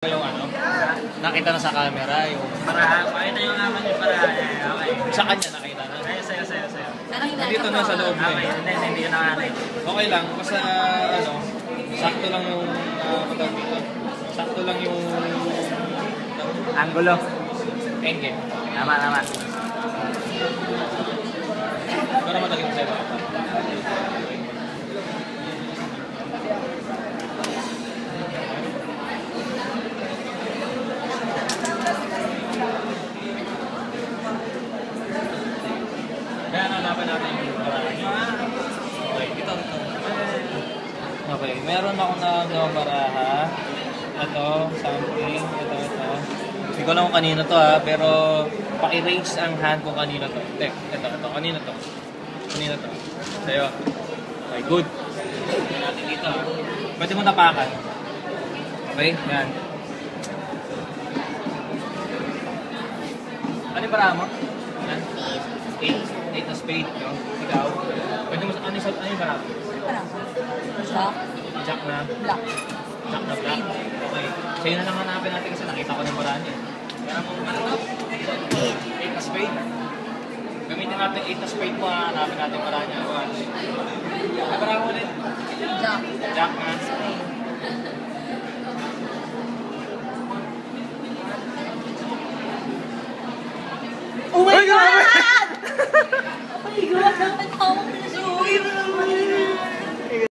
Yung ano, nakita na sa camera yung Para, pakita nyo naman yung para. Okay. sa kanya nakita na. Ay, sayo. Dito na sa loob Okay, eh. hindi ko na Okay lang, basta ano, sakto lang yung matawag dito. Sakto lang yung Angulo. angle. Tama. Para madali mo sa'yo. Kaya nalaman natin yung barahan. Okay, ito. Okay, meron akong nakagawang baraha. Ito, something. Ito. Hindi ko alam kung kanino to ha, pero pa-erase ang hand kung kanino to. Ito. Kanino to? Sa'yo. Okay, good. Tignan natin dito ha. Pwede mo tapakan. Okay, yan. Ano yung baraha mo? Yan. 8 na spade, no? Ikaw. Pwede mo sa ano yung baraha? Jack na? Black. Jack na black? Okay. Sa'yo na lang hanapin natin kasi nakita ko ng barahan niya. Pero kung ano to? 8 na spade. Gamitin natin 8 na spade mo, hanapin natin yung barahan niya. May baraha mo ulit? Jack. Jack na? Oh my God! Oh my God! Dapat hawak na siya.